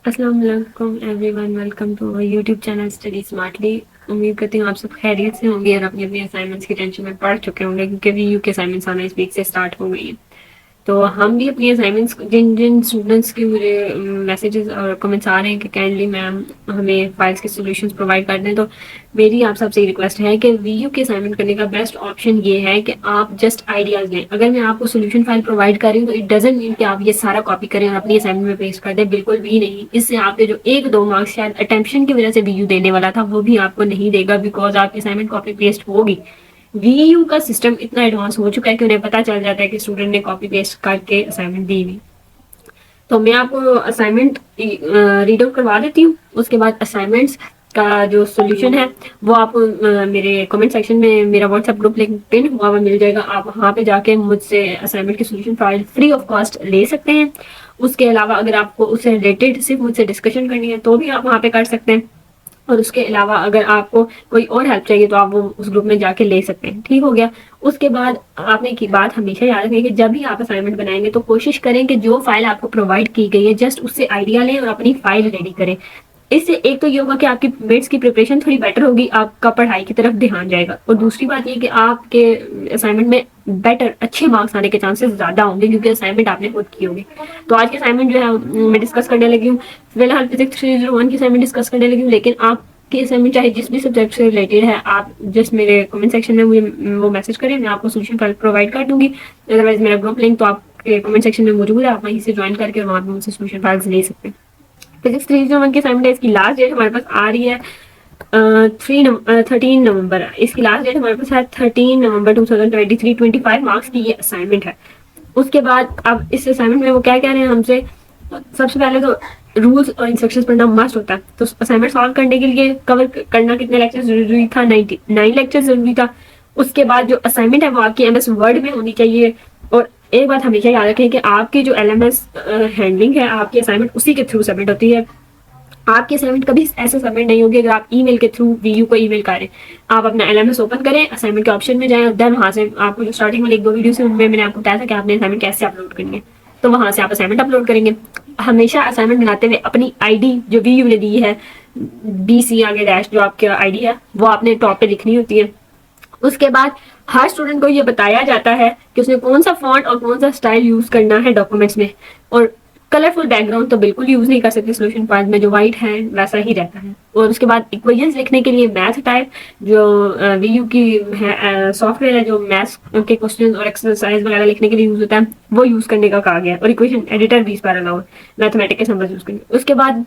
अस्सलाम वालेकुम everyone, welcome to our YouTube channel Study Smartly. उम्मीद करती हूँ आप सब खैरियत से होंगे और अपनी अपनी असाइनमेंट्स की टेंशन में पढ़ चुके होंगे, क्योंकि वीयू के असाइनमेंट्स आना इस वीक से स्टार्ट हो गई है। तो हम भी अपनी असाइनमेंट्स, जिन जिन स्टूडेंट्स के मुझे मैसेजेस और कमेंट्स आ रहे हैं कि काइंडली मैम हमें फाइल्स के सॉल्यूशंस प्रोवाइड कर दें, तो मेरी आप सबसे रिक्वेस्ट है कि वीयू के असाइनमेंट करने का बेस्ट ऑप्शन ये है कि आप जस्ट आइडियाज लें। अगर मैं आपको सोल्यूशन फाइल प्रोवाइड कर रही हूँ तो इट डजंट मीन कि आप ये सारा कॉपी करें और अपनी असाइनमेंट में पेस्ट कर दें, बिल्कुल भी नहीं। इससे आपके जो एक दो मार्क्स शायद अटेंशन की वजह से वीयू देने वाला था वो भी आपको नहीं देगा, बिकॉज आपकी असाइनमेंट कॉपी पेस्ट होगी। वीयू का सिस्टम इतना एडवांस हो चुका है कि उन्हें पता चल जाता है कि स्टूडेंट ने कॉपी पेस्ट करके असाइनमेंट दी हुई। तो मैं आपको असाइनमेंट रीड आउट करवा देती हूँ। उसके बाद असाइनमेंट्स का जो सोल्यूशन है वो आप मेरे कमेंट सेक्शन में मेरा व्हाट्सएप ग्रुप लिंक पिन हुआ हुआ मिल जाएगा। आप वहाँ पे जाके मुझसे असाइनमेंट की solution file free of cost ले सकते हैं। उसके अलावा अगर आपको उससे रिलेटेड सिर्फ मुझसे डिस्कशन करनी है तो भी आप वहाँ पे कर सकते हैं। और उसके अलावा अगर आपको कोई और हेल्प चाहिए तो आप वो उस ग्रुप में जाके ले सकते हैं। ठीक हो गया। उसके बाद आपने की बात हमेशा याद रखें कि जब भी आप असाइनमेंट बनाएंगे तो कोशिश करें कि जो फाइल आपको प्रोवाइड की गई है जस्ट उससे आइडिया लें और अपनी फाइल रेडी करें। इससे एक तो ये होगा कि आपकी मेट्स की प्रिपरेशन थोड़ी बेटर होगी, आपका पढ़ाई की तरफ ध्यान जाएगा। और दूसरी बात ये कि आपके असाइनमेंट में बेटर अच्छे मार्क्स आने के चांसेस ज्यादा होंगे, क्योंकि असाइनमेंट आपने खुद की होगी। तो आज के असाइनमेंट जो है मैं डिस्कस करने लगी हूँ। फिलहाल फिजिक्स 301 की असाइनमेंट डिस्कस करने लगी हूँ, लेकिन आप की असाइनमेंट चाहे जिस भी सब्जेक्ट से रिलेटेड है, आप जस्ट मेरे कमेंट सेक्शन में मुझे वो मैसेज करें, मैं आपको सोल्यूशन फाइल प्रोवाइड कर दूंगी। अदरवाइज मेरा ग्रुप लिंक तो आपके कमेंट सेक्शन में मौजूद है, आप वहीं से ज्वाइन करके वहाँ पे मुझसे सोल्यूशन फाइल्स ले सकते हैं। फिजिक्स 301 की असाइनमेंट है, इसकी लास्ट डेट हमारे पास आ रही है 13 नवंबर। इसकी लास्ट डेट हमारे पास है 13 नवंबर 2023। 25 मार्क्स की ये असाइनमेंट है। उसके बाद अब इस असाइनमेंट में वो क्या कह रहे हैं हमसे, सबसे पहले तो रूल्स और इंस्ट्रक्शंस पढ़ना मस्ट होता है। तो असाइनमेंट सॉल्व करने के लिए कवर करना कितने लेक्चर जरूरी था? 9 लेक्चर जरूरी था। उसके बाद जो असाइनमेंट है वो आपकी एमएस वर्ड में होनी चाहिए। और एक बात हमेशा याद रखें कि आपकी जो एलएमएस हैंडलिंग है, आपकी असाइनमेंट उसी के थ्रू सबमिट होती है। आपकी असाइनमेंट कभी ऐसे सबमिट नहीं होगी अगर आप ईमेल के थ्रू वीयू को ईमेल करें। आप अपना एलएमएस ओपन करें, असाइनमेंट के ऑप्शन में जाएं और देन वहां से आपको जो स्टार्टिंग में एक दो वीडियो से उनमें मैंने आपको बताया था कि आपने असाइनमेंट कैसे अपलोड करनी है, तो वहां से आप असाइनमेंट अपलोड करेंगे। हमेशा असाइनमेंट बनाते हुए अपनी आईडी जो वीयू ने दी है, BC आगे डैश जो आपकी आईडी है, वो आपने टॉप पे लिखनी होती है। उसके बाद हर स्टूडेंट को ये बताया जाता है कि उसने कौन सा फॉन्ट और कौन सा स्टाइल यूज करना है डॉक्यूमेंट्स में। और कलरफुल बैकग्राउंड तो बिल्कुल यूज नहीं कर सकते सोल्यूशन पार्ट में, जो व्हाइट है वैसा ही रहता है। और उसके बाद इक्वेशंस लिखने के लिए मैथ टाइप जो वीयू की सॉफ्टवेयर है, जो मैथ्स के क्वेश्चन और एक्सरसाइज वगैरह लिखने के लिए यूज होता है, वो यूज करने का कहा गया है। और इक्वेशन एडिटर भी इस बार अलाउ है, मैथमेटिक्स के नंबर यूज करेंगे। उसके बाद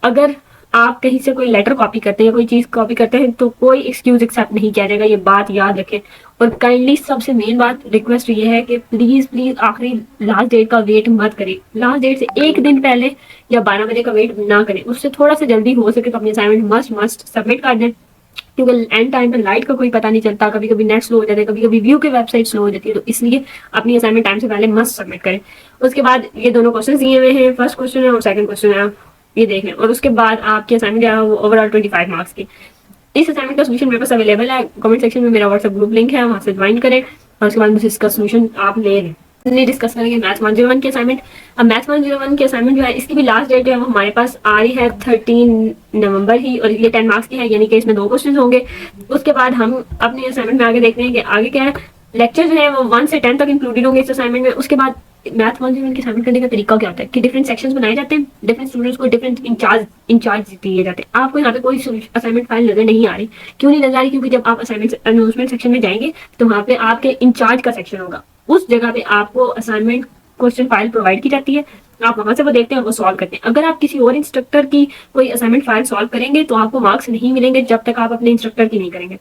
अगर आप कहीं से कोई लेटर कॉपी करते हैं, कोई चीज कॉपी करते हैं, तो कोई एक्सक्यूज एक्सेप्ट नहीं किया जाएगा, ये बात याद रखें। और काइंडली सबसे मेन बात रिक्वेस्ट ये है कि प्लीज प्लीज आखिरी लास्ट डेट का वेट मत करें। लास्ट डेट से एक दिन पहले या 12 बजे का वेट ना करें, उससे थोड़ा सा जल्दी हो सके तो अपनी असाइनमेंट मस्ट मस्ट सबमिट कर दें, क्योंकि एंड टाइम पर लाइट का कोई पता नहीं चलता, कभी कभी नेट स्लो हो जाता है, कभी कभी व्यू की वेबसाइट स्लो हो जाती है। तो इसलिए अपनी असाइनमेंट टाइम से पहले मस्ट सबमिट करें। उसके बाद ये दोनों क्वेश्चन दिए हुए हैं, फर्स्ट क्वेश्चन है और सेकंड क्वेश्चन है, ये देख लें। और उसके बाद आपकी असाइनमेंट जो है वो ओवरऑल 25 मार्क्स की। इस असाइनमेंट का सोल्यूशन मेरे पास अवेलेबल है, कमेंट सेक्शन में मेरा व्हाट्सएप ग्रुप लिंक है, वहां से ज्वाइन करें और उसके बाद मुझे इसका सोल्यूशन आप ले लें। डिस्कस करेंगे मैथ 101 की असाइनमेंट। अब मैथ 101 की असाइनमेंट जो है, इसकी भी लास्ट डेट जो है वो हमारे पास आ रही है 13 नवंबर ही, और ये 10 मार्क्स की है, यानी कि इसमें 2 क्वेश्चन होंगे। उसके बाद हम अपनी असाइनमेंट में आगे देखते हैं कि आगे क्या है। लेक्चर जो है वो 1 से 10 तक इंक्लूडेड होंगे इस असाइनमेंट में। उसके बाद मैथ 101 की असाइनमेंट करने का तरीका क्या होता है कि डिफरेंट सेक्शंस बनाए जाते हैं, डिफरेंट स्टूडेंट्स को डिफरेंट इंचार्ज दिए जाते हैं। आपको यहाँ पे कोई असाइनमेंट फाइल नजर नहीं आ रही। क्यों नहीं नजर आ रही? क्योंकि जब आप असाइनमेंट अनाउंसमेंट सेक्शन में जाएंगे तो वहाँ पे आपके इंचार्ज का सेक्शन होगा, उस जगह पे आपको असाइनमेंट क्वेश्चन फाइल प्रोवाइड की जाती है। आप वहां से वो देखते हैं और वो सॉल्व करते हैं। अगर आप किसी और इंस्ट्रक्टर की कोई असाइनमेंट फाइल सॉल्व करेंगे तो आपको मार्क्स नहीं मिलेंगे जब तक आप अपने इंस्ट्रक्टर की नहीं करेंगे।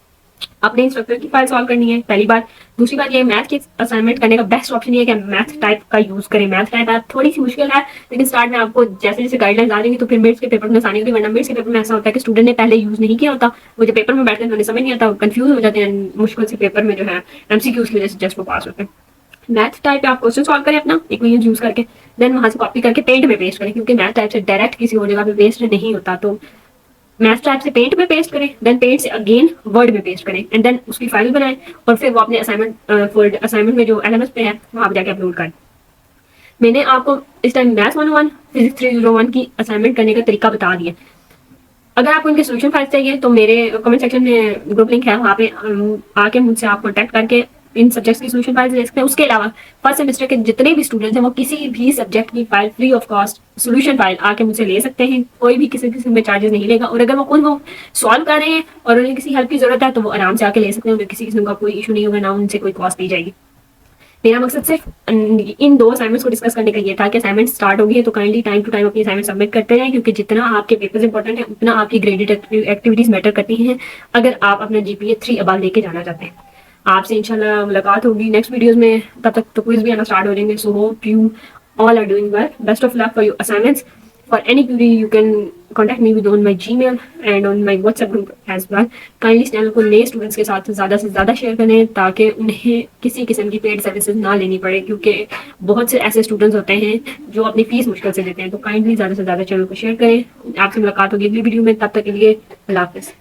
अपने इंस्ट्रक्टर की फाइल सॉल्व करनी है, पहली बात। दूसरी बात ये, मैथ की असाइनमेंट करने का बेस्ट ऑप्शन ये है कि मैथ टाइप का यूज करें। मैथ टाइप थोड़ी सी मुश्किल है, लेकिन स्टार्ट में आपको जैसे जैसे गाइडलाइंस आ जाएंगी तो फिर मिड्स के पेपर में आसानी होगी। वरना मिड्स के पेपर में ऐसा होता है कि स्टूडेंट ने पहले यूज नहीं किया होता, वो जब पेपर में बैठते हैं तो उन्हें समझ नहीं आता, कंफ्यूज हो जाते हैं, मुश्किल से पेपर में जो है MCQs की वजह से जस्ट वो पास होते हैं। मैथ टाइप आप क्वेश्चन सॉल्व करें अपना इक्वेशन यूज करके, देन वहां से कॉपी करके पेंट में पेस्ट करें, क्योंकि मैथ टाइप से डायरेक्ट किसी और जगह पे पेस्ट नहीं होता। तो मैथ टाइप से पेंट में पेस्ट करें, देन पेंट से अगेन वर्ड में पेस्ट करें, एंड देन उसकी फाइल बनाएं और फिर वो अपने असाइनमेंट में जो LMS पे है वहां पर जाके अपलोड करें। मैंने आपको इस टाइम मैथ्स 101 फिजिक्स 301 की असाइनमेंट करने का तरीका बता दिया। अगर आपको इनके सोल्यूशन फाइल चाहिए तो मेरे कमेंट सेक्शन में ग्रुप लिंक है, वहाँ पे आके मुझसे आप कॉन्टैक्ट करके इन सब्जेक्ट्स की सोल्यूशन फाइल ले सकते हैं। उसके अलावा फर्स्ट सेमेस्टर के जितने भी स्टूडेंट्स हैं वो किसी भी सब्जेक्ट की file free of cost solution file आके मुझसे ले सकते हैं। कोई भी किसी किस्म में चार्जेस नहीं लेगा, और अगर वो खुद वो सॉल्व कर रहे हैं और उन्हें किसी हेल्प की जरूरत है तो वो आराम से आके ले सकते हैं। उन्हें किसी किस्म का कोई इशू नहीं होगा, ना उनसे कोई कॉस्ट दी जाएगी। मेरा मकसद सिर्फ इन 2 असाइनमेंट्स को डिस्कस करने का ये था कि असाइनमेंट स्टार्ट हो गई है तो काइंडली टाइम टू टाइम अपनी असाइनमेंट सबमिट करते रहें, क्योंकि जितना आपके पेपर्स इंपॉर्टेंट है उतना आपकी ग्रेडेड एक्टिविटीज मैटर करती हैं अगर आप अपना GPA 3 अबाव लेके जाना चाहते हैं। आपसे इंशाल्लाह मुलाकात होगी नेक्स्ट वीडियोस में, तब तक तो क्विज भी आना स्टार्ट हो जाएंगे। So hope you all are doing well. Best of luck for your assignments. For any query, you can contact me with on my Gmail and on my WhatsApp group as well. Kindly इस channel को नए students के साथ ज़्यादा से ज़्यादा share करें ताकि उन्हें किसी किस्म की पेड सर्विसेज ना लेनी पड़े, क्योंकि बहुत से ऐसे स्टूडेंट्स होते हैं जो अपनी फीस मुश्किल से देते हैं। तो काइंडली ज़्यादा से ज़्यादा चैनल को शेयर करें। आपसे मुलाकात होगी अगली वीडियो में, तब तक के लिए अल्लाह हाफिज़।